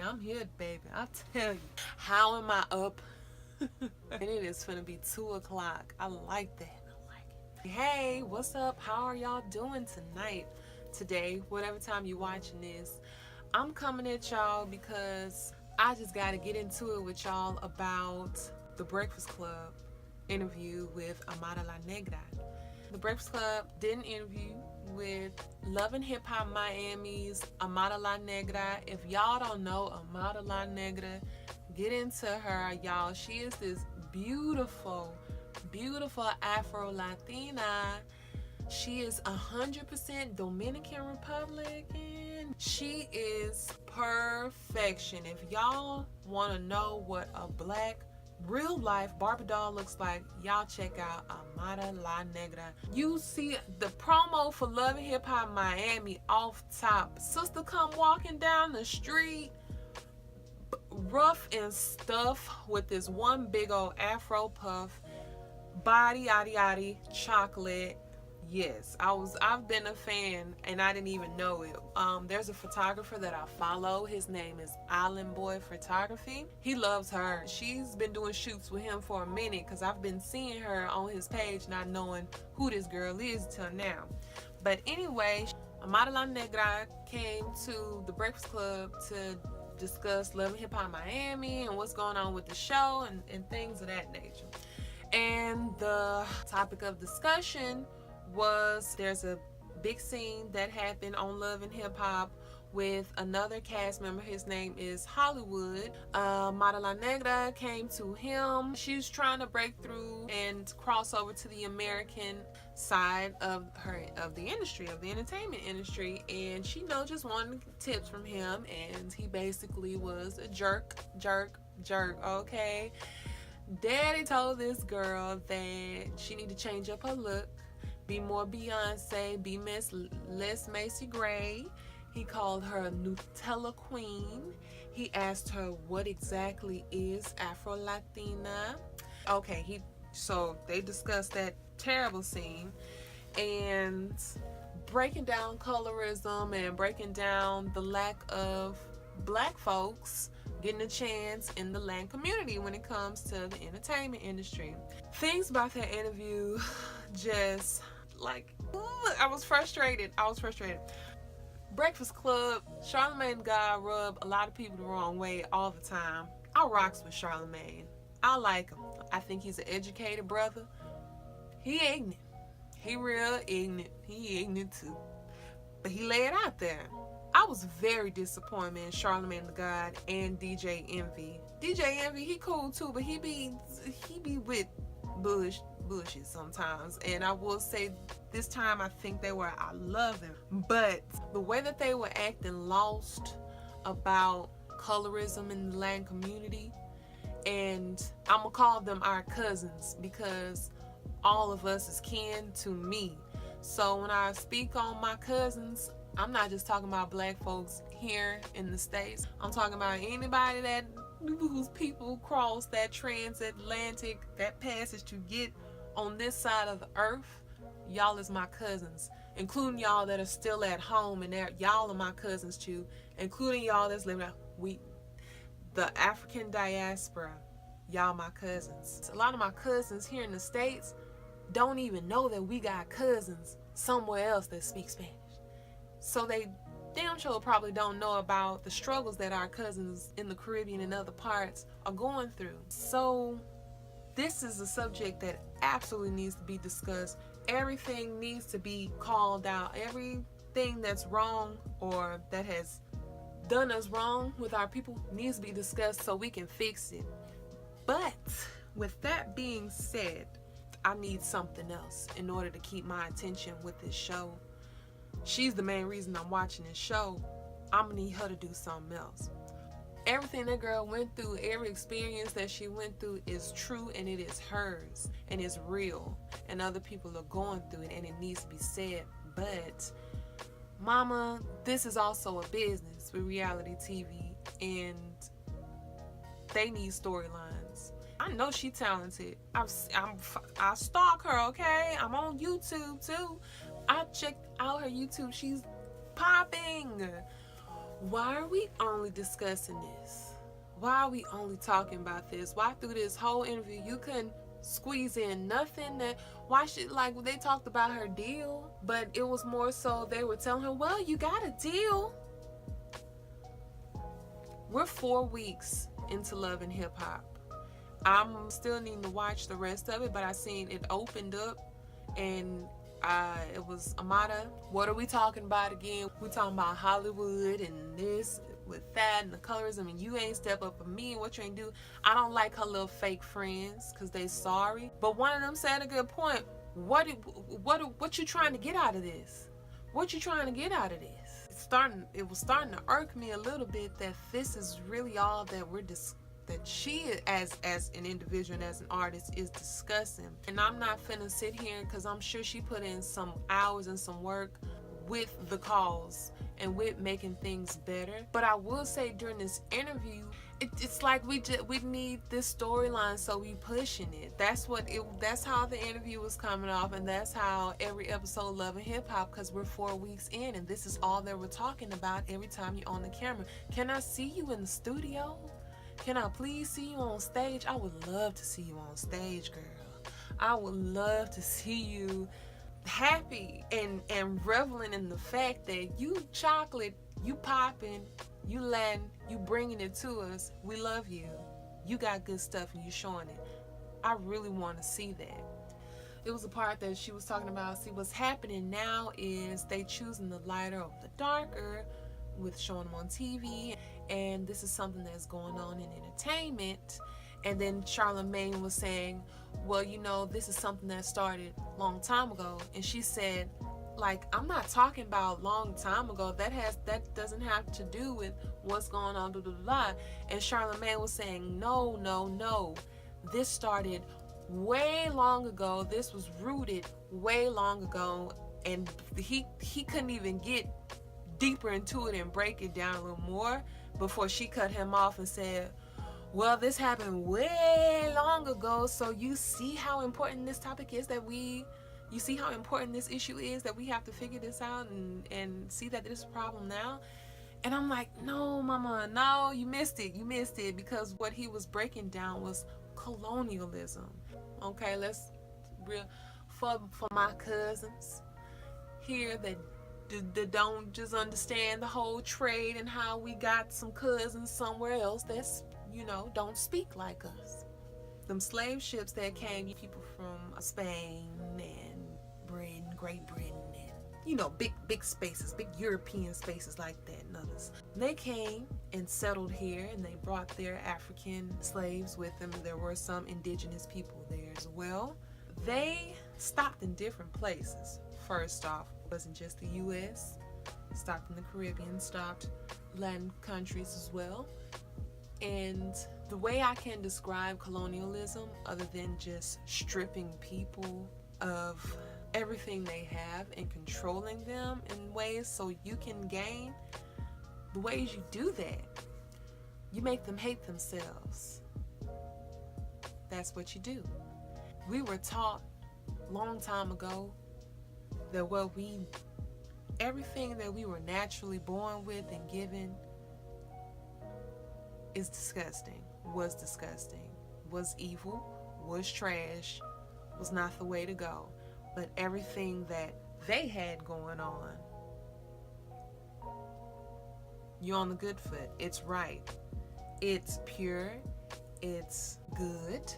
I'm here, baby. I tell you. How am I up? And it is finna be 2 o'clock. I like that. I like it. Hey, what's up? How are y'all doing tonight? Today, whatever time you're watching this, I'm coming at y'all because I just got to get into it with y'all about the Breakfast Club interview with Amara La Negra. The Breakfast Club did an interview with Love and Hip Hop Miami's Amara La Negra. If y'all don't know Amara La Negra, get into her, y'all. She is this beautiful, beautiful afro-latina. She is 100% Dominican Republican. She is perfection. If y'all want to know what a black real life Barbie doll looks like, y'all check out Amara La Negra. You see the promo for Love and Hip Hop Miami off top. Sister come walking down the street, rough and stuff, with this one big old afro puff, body yaddy yaddy chocolate. Yes, I've been a fan and I didn't even know it. There's a photographer that I follow. His name is Island Boy Photography. He loves her. She's been doing shoots with him for a minute because I've been seeing her on his page, not knowing who this girl is till now. But anyway, Amara La Negra came to the Breakfast Club to discuss Love and Hip Hop Miami and what's going on with the show and things of that nature. And the topic of discussion was, there's a big scene that happened on Love and Hip Hop with another cast member. His name is Hollywood. Amara La Negra came to him. She's trying to break through and cross over to the American side of the industry, of the entertainment industry, and she just wanted tips from him, and he basically was a jerk. Okay, Daddy told this girl that she need to change up her look, be more Beyonce, be less Macy Gray. He called her a Nutella queen. He asked her what exactly is Afro-Latina. Okay, so they discussed that terrible scene and breaking down colorism and breaking down the lack of black folks getting a chance in the Latin community when it comes to the entertainment industry. Things about that interview just I was frustrated. Breakfast Club, Charlamagne God rub a lot of people the wrong way all the time. I rocks with Charlamagne. I like him. I think he's an educated brother. He ignorant. He real ignorant. He ignorant too. But he lay it out there. I was very disappointed in Charlamagne the God and DJ Envy. DJ Envy, he cool too, but he be with bullshit sometimes. And I will say this time I think I love them. But the way that they were acting lost about colorism in the Latin community, and I'm gonna call them our cousins because all of us is kin to me. So when I speak on my cousins, I'm not just talking about black folks here in the States. I'm talking about anybody whose people cross that transatlantic, that passage to get on this side of the earth. Y'all is my cousins, including y'all that are still at home, and y'all are my cousins too, including y'all that's living out. The African Diaspora, y'all my cousins. A lot of my cousins here in the States don't even know that we got cousins somewhere else that speak Spanish. So they damn sure probably don't know about the struggles that our cousins in the Caribbean and other parts are going through. So this is a subject that absolutely needs to be discussed. Everything needs to be called out. Everything that's wrong or that has done us wrong with our people needs to be discussed so we can fix it. But with that being said, I need something else in order to keep my attention with this show. She's the main reason I'm watching this show. I'm gonna need her to do something else. Everything that girl went through, every experience that she went through is true, and it is hers, and it's real, and other people are going through it, and it needs to be said. But mama, this is also a business with reality TV, and they need storylines. I know she's talented. I stalk her, okay? I'm on YouTube too. I checked out her YouTube. She's popping. Why are we only discussing this? Why are we only talking about this? Why through this whole interview you couldn't squeeze in nothing that, why should, like, they talked about her deal, but it was more so they were telling her, well, you got a deal. We're 4 weeks into Love and Hip Hop. I'm still needing to watch the rest of it, but I seen it opened up and it was Amara. What are we talking about again? We talking about Hollywood and this with that and the colorism, and you ain't step up for me and what you ain't do. I don't like her little fake friends because they sorry. But one of them said a good point. What you trying to get out of this? What you trying to get out of this? It was starting to irk me a little bit that this is really all that that she as an individual and as an artist is discussing. And I'm not finna sit here, because I'm sure she put in some hours and some work with the cause and with making things better. But I will say during this interview, it's like we need this storyline, so we pushing it. That's how the interview was coming off, and that's how every episode of Love and Hip Hop, because we're 4 weeks in and this is all that we're talking about every time you're on the camera. Can I see you in the studio? Can I please see you on stage? I would love to see you on stage, girl. I would love to see you happy and reveling in the fact that you chocolate, you popping, you Latin, you bringing it to us. We love you. You got good stuff and you showing it. I really want to see that. It was a part that she was talking about. See, what's happening now is they choosing the lighter over the darker with showing them on TV, and this is something that's going on in entertainment. And then Charlamagne was saying, well, you know, this is something that started a long time ago. And she said, like, I'm not talking about long time ago. That doesn't have to do with what's going on, blah, blah, blah. And Charlamagne was saying, no. This started way long ago. This was rooted way long ago. And he couldn't even get deeper into it and break it down a little more before she cut him off and said, well, this happened way long ago. So you see how important this topic is, you see how important this issue is, that we have to figure this out and see that there's a problem now. And I'm like, no, mama, no, you missed it, because what he was breaking down was colonialism. Okay, let's for my cousins here that don't just understand the whole trade and how we got some cousins somewhere else that's, you know, don't speak like us. Them slave ships that came, people from Spain and Britain, Great Britain, and, you know, big spaces, big European spaces like that and others. They came and settled here, and they brought their African slaves with them. There were some indigenous people there as well. They stopped in different places. First off, it wasn't just the U.S. Stopped in the Caribbean, stopped Latin countries as well. And the way I can describe colonialism, other than just stripping people of everything they have and controlling them in ways so you can gain, the ways you do that, you make them hate themselves. That's what you do. We were taught a long time ago that everything that we were naturally born with and given is disgusting, was evil, was trash, was not the way to go. But everything that they had going on, you're on the good foot. It's right. It's pure. It's good.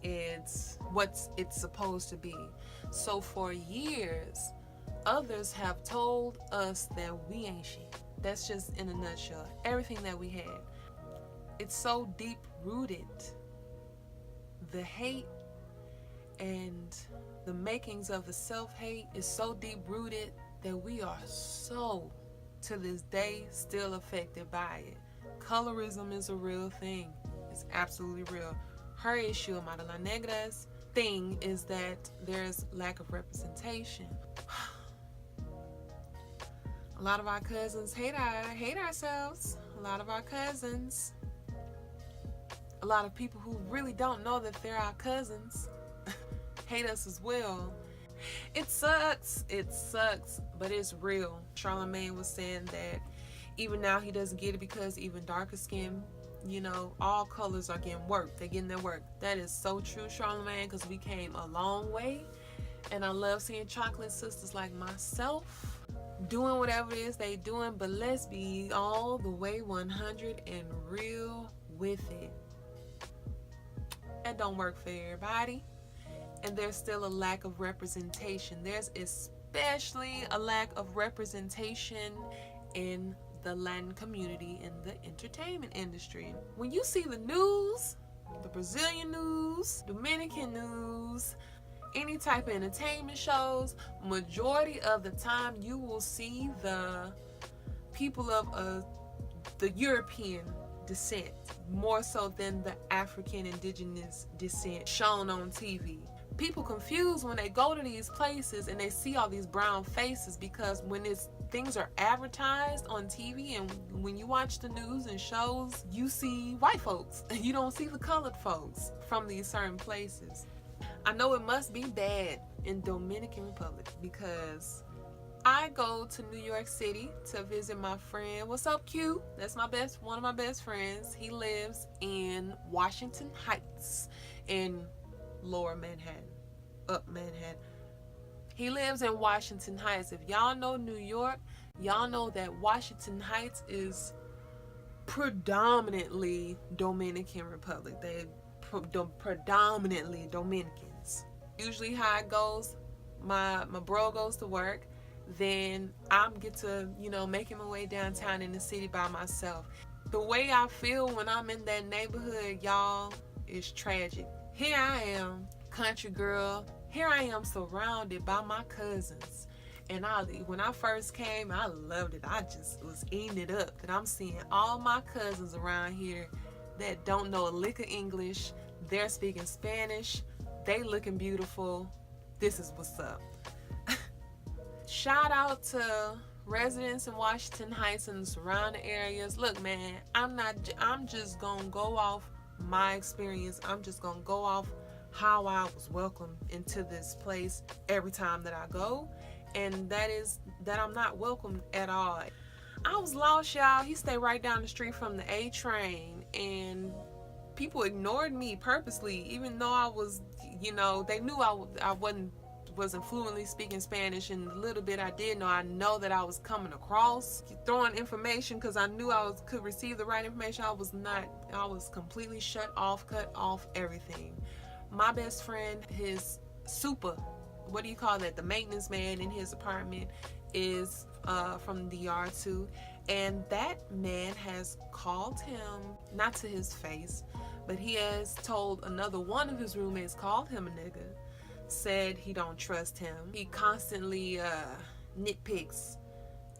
It's what it's supposed to be. So for years, others have told us that we ain't shit. That's just in a nutshell. Everything that we had. It's so deep rooted. The hate and the makings of the self-hate is so deep rooted that we are so, to this day, still affected by it. Colorism is a real thing. It's absolutely real. Her issue, Amara La Negra's thing, is that there's lack of representation. A lot of our cousins hate ourselves. A lot of our cousins, a lot of people who really don't know that they're our cousins, hate us as well. It sucks, but it's real. Charlamagne was saying that Even now he doesn't get it because even darker skin, you know, all colors are getting work. They're getting their work. That is so true, Charlamagne, because we came a long way. And I love seeing chocolate sisters like myself doing whatever it is they doing, but let's be all the way 100 and real with it. That don't work for everybody. And there's still a lack of representation. There's especially a lack of representation in the Latin community in the entertainment industry. When you see the news, the Brazilian news, Dominican news, any type of entertainment shows, majority of the time you will see the people of the European descent more so than the African indigenous descent shown on TV. People confused when they go to these places and they see all these brown faces, because when things are advertised on TV and when you watch the news and shows, you see white folks. You don't see the colored folks from these certain places. I know it must be bad in Dominican Republic because I go to New York City to visit my friend. What's up, Q? That's one of my best friends. He lives in Washington Heights in Lower Manhattan, up Manhattan. He lives in Washington Heights. If y'all know New York, y'all know that Washington Heights is predominantly Dominican Republic. They predominantly Dominicans. Usually how it goes, my bro goes to work, then I'm get to, you know, making my way downtown in the city by myself. The way I feel when I'm in that neighborhood, y'all, is tragic. Here I am, country girl. Here I am surrounded by my cousins. And when I first came, I loved it. I just was eating it up. And I'm seeing all my cousins around here that don't know a lick of English. They're speaking Spanish. They looking beautiful. This is what's up. Shout out to residents in Washington Heights and the surrounding areas. Look, man, I'm just gonna go off my experience. I'm just gonna go off how I was welcomed into this place every time that I go, and that is that I'm not welcomed at all. I was lost, y'all. He stayed right down the street from the A train, and people ignored me purposely, even though I was, you know, they knew I wasn't fluently speaking Spanish, and the little bit I did know, I know that I was coming across, throwing information because I knew could receive the right information. I was completely cut off everything. My best friend, his super, what do you call that? The maintenance man in his apartment is from the DR too. And that man has called him, not to his face, but he has told another one of his roommates, called him a nigga, said he don't trust him. He constantly nitpicks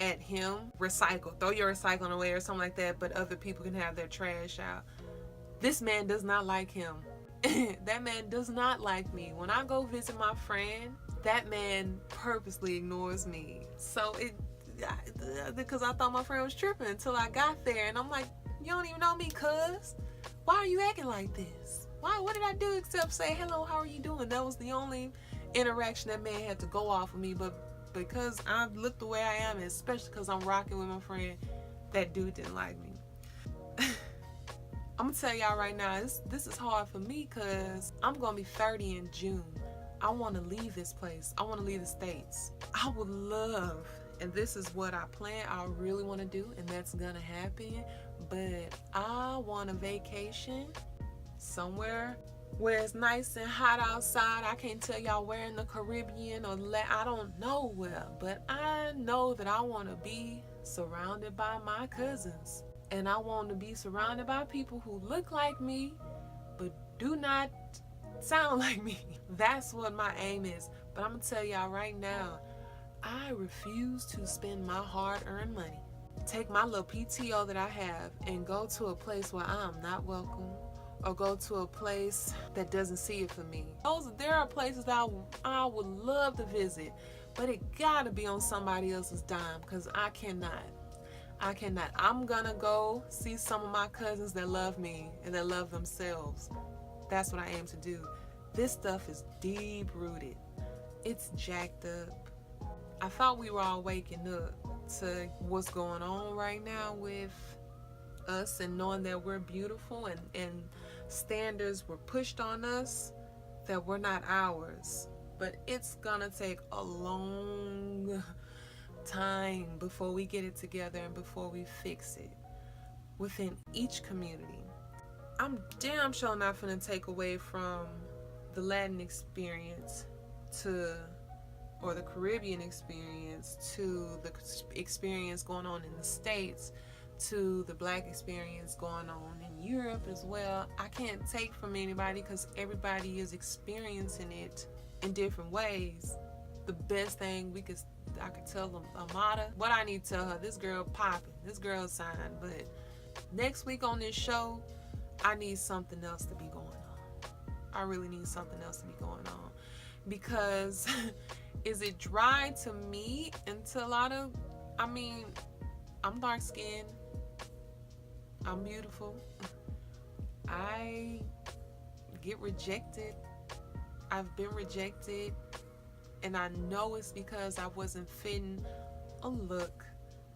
at him. Recycle, throw your recycling away or something like that, but other people can have their trash out. This man does not like him. That man does not like me. When I go visit my friend, that man purposely ignores me. So because I thought my friend was tripping until I got there, and I'm like, you don't even know me, cuz. Why are you acting like this? What did I do except say, hello, how are you doing? That was the only interaction that man had to go off of me. But because I look the way I am, especially because I'm rocking with my friend, that dude didn't like me. I'm gonna tell y'all right now, this is hard for me because I'm gonna be 30 in June. I want to leave this place. I want to leave the States. I would love, and this is what I plan, I really want to do, and that's gonna happen, but I want a vacation somewhere where it's nice and hot outside. I can't tell y'all where in the Caribbean or I don't know where, but I know that I want to be surrounded by my cousins. And I want to be surrounded by people who look like me, but do not sound like me. That's what my aim is. But I'm going to tell y'all right now, I refuse to spend my hard-earned money, take my little PTO that I have, and go to a place where I'm not welcome, or go to a place that doesn't see it for me. There are places that I would love to visit, but it gotta be on somebody else's dime, because I cannot. I'm gonna go see some of my cousins that love me and that love themselves. That's what I aim to do. This stuff is deep rooted. It's jacked up. I thought we were all waking up to what's going on right now with us, and knowing that we're beautiful, and standards were pushed on us that were not ours. But it's gonna take a long time before we get it together and before we fix it within each community. I'm damn sure not gonna take away from the Latin experience to, or the Caribbean experience, to the experience going on in the States, to the Black experience going on in Europe as well. I can't take from anybody because everybody is experiencing it in different ways. The best thing I could tell them, Amara, what I need to tell her, this girl popping, this girl signed, but next week on this show, I need something else to be going on. I really need something else to be going on, because is it dry to me and to a lot of, I'm dark skinned, I'm beautiful, I get rejected, I've been rejected, and I know it's because I wasn't fitting a look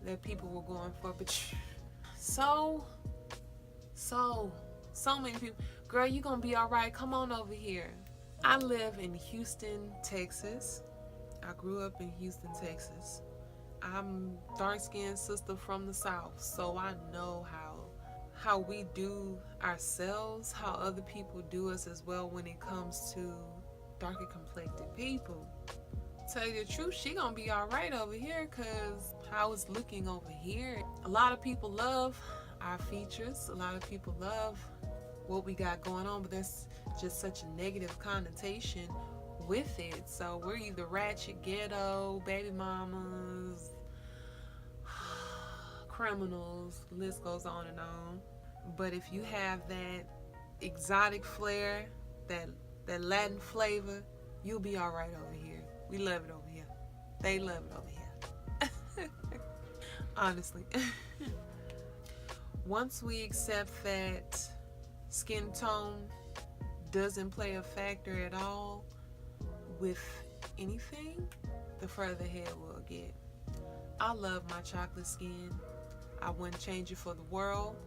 that people were going for. But so many people, girl, you gonna be all right, come on over here. I live in Houston, Texas. I grew up in Houston, Texas. I'm dark-skinned sister from the South, so I know how we do ourselves, how other people do us as well when it comes to darker complected people. Tell you the truth, she gonna be all right over here, because how it's looking over here, a lot of people love our features, a lot of people love what we got going on, but there's just such a negative connotation with it. So we're either ratchet, ghetto, baby mamas, criminals, the list goes on and on. But if you have that exotic flair, that Latin flavor, you'll be all right over here. We love it over here. They love it over here. Honestly. Once we accept that skin tone doesn't play a factor at all with anything, the further ahead we'll get. I love my chocolate skin. I wouldn't change it for the world.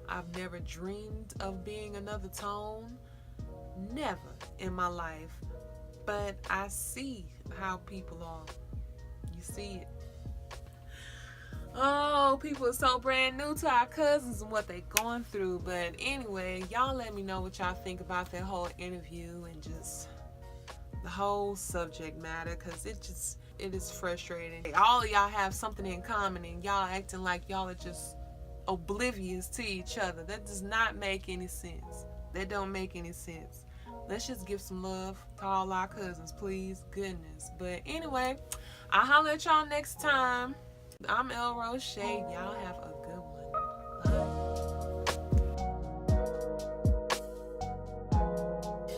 I've never dreamed of being another tone. Never in my life. But I see how people are. You see it. Oh, people are so brand new to our cousins and what they going through. But anyway, y'all let me know what y'all think about that whole interview and just the whole subject matter, because it is frustrating. All of y'all have something in common and y'all acting like y'all are just oblivious to each other. That does not make any sense. That don't make any sense. Let's just give some love to all our cousins, please. Goodness. But anyway, I'll holler at y'all next time. I'm El Roche. Y'all have a